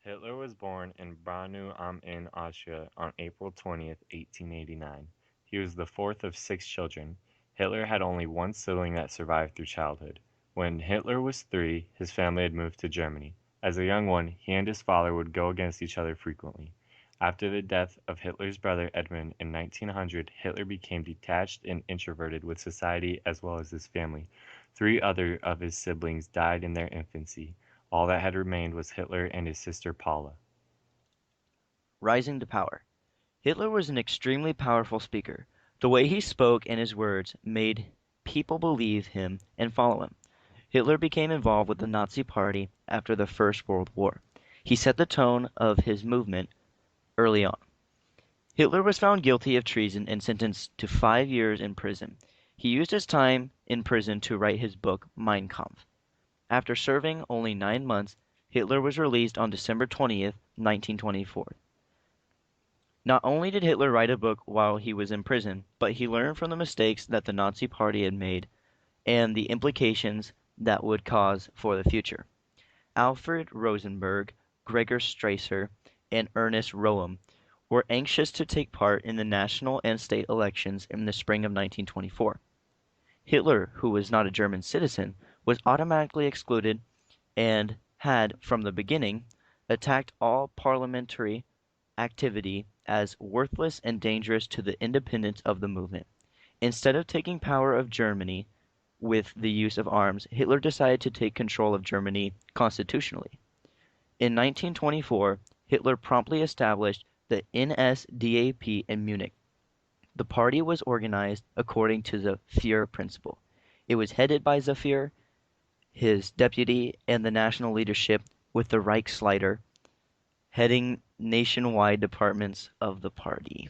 Hitler was born in Braunau am Inn, Austria on April 20th, 1889. He was the fourth of six children. Hitler had only one sibling that survived through childhood. When Hitler was 3, his family had moved to Germany. As a young one, he and his father would go against each other frequently. After the death of Hitler's brother Edmund in 1900, Hitler became detached and introverted with society as well as his family. 3 other of his siblings died in their infancy. All that had remained was Hitler and his sister Paula. Rising to power. Hitler was an extremely powerful speaker. The way he spoke and his words made people believe him and follow him. Hitler became involved with the Nazi Party after the First World War. He set the tone of his movement early on. Hitler was found guilty of treason and sentenced to 5 years in prison. He used his time in prison to write his book Mein Kampf. After serving only 9 months, Hitler was released on December 20th, 1924. Not only did Hitler write a book while he was in prison, but he learned from the mistakes that the Nazi Party had made and the implications that would cause for the future. Alfred Rosenberg, Gregor Strasser, and Ernest Röhm were anxious to take part in the national and state elections in the spring of 1924. Hitler, who was not a German citizen, was automatically excluded and had, from the beginning, attacked all parliamentary activity as worthless and dangerous to the independence of the movement. Instead of taking power of Germany with the use of arms, Hitler decided to take control of Germany constitutionally. In 1924, Hitler promptly established the NSDAP in Munich. The party was organized according to the Führer principle. It was headed by the Führer, his deputy, and the national leadership, with the Reichsleiter heading nationwide departments of the party.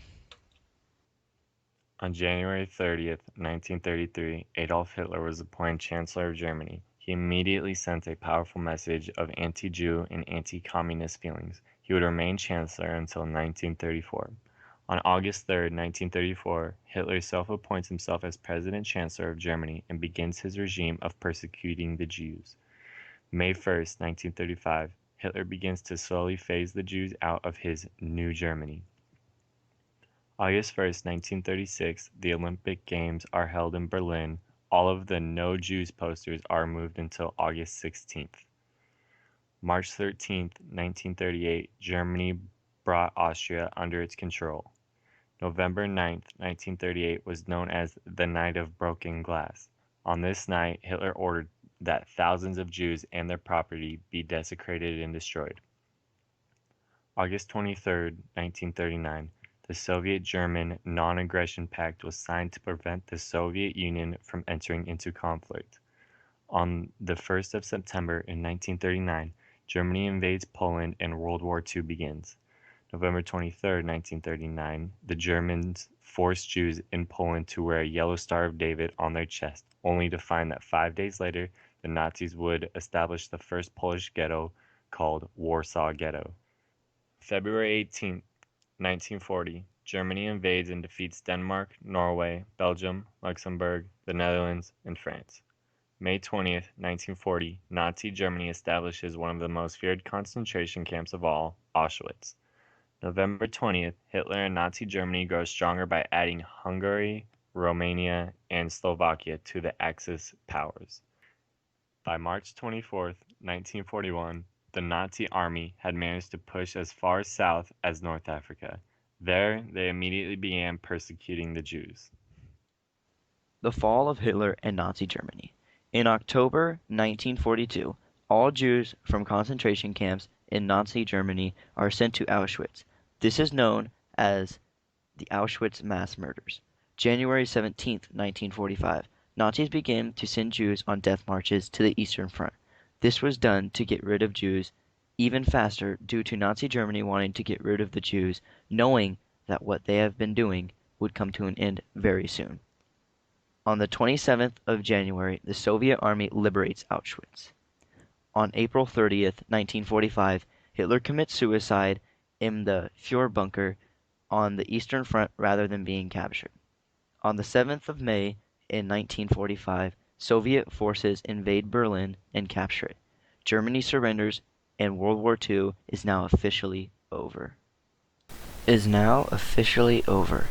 On January 30th, 1933, Adolf Hitler was appointed Chancellor of Germany. He immediately sent a powerful message of anti-Jew and anti-communist feelings. He would remain Chancellor until 1934. On August 3rd, 1934, Hitler self-appoints himself as President-Chancellor of Germany and begins his regime of persecuting the Jews. May 1st, 1935, Hitler begins to slowly phase the Jews out of his New Germany. August 1st, 1936, the Olympic Games are held in Berlin. All of the No Jews posters are moved until August 16th. March 13th, 1938, Germany brought Austria under its control. November 9th, 1938 was known as the Night of Broken Glass. On this night, Hitler ordered that thousands of Jews and their property be desecrated and destroyed. August 23rd, 1939, the Soviet-German Non-Aggression Pact was signed to prevent the Soviet Union from entering into conflict. On the 1st of September in 1939, Germany invades Poland and World War II begins. November 23rd, 1939, the Germans forced Jews in Poland to wear a yellow Star of David on their chest, only to find that 5 days later the Nazis would establish the first Polish ghetto called Warsaw Ghetto. February 18th, 1940, Germany invades and defeats Denmark, Norway, Belgium, Luxembourg, the Netherlands, and France. May 20th, 1940, Nazi Germany establishes one of the most feared concentration camps of all, Auschwitz. November 20th, Hitler and Nazi Germany grow stronger by adding Hungary, Romania, and Slovakia to the Axis powers. By March 24th, 1941, the Nazi army had managed to push as far south as North Africa. There, they immediately began persecuting the Jews. The fall of Hitler and Nazi Germany. In October 1942, all Jews from concentration camps in Nazi Germany are sent to Auschwitz. This is known as the Auschwitz mass murders. January 17, 1945, Nazis began to send Jews on death marches to the Eastern Front. This was done to get rid of Jews even faster due to Nazi Germany wanting to get rid of the Jews, knowing that what they have been doing would come to an end very soon. On the 27th of January, the Soviet army liberates Auschwitz. On April 30th, 1945, Hitler commits suicide in the Führerbunker on the Eastern Front rather than being captured. On the 7th of May in 1945, Soviet forces invade Berlin and capture it. Germany surrenders and World War II is now officially over. Is now officially over.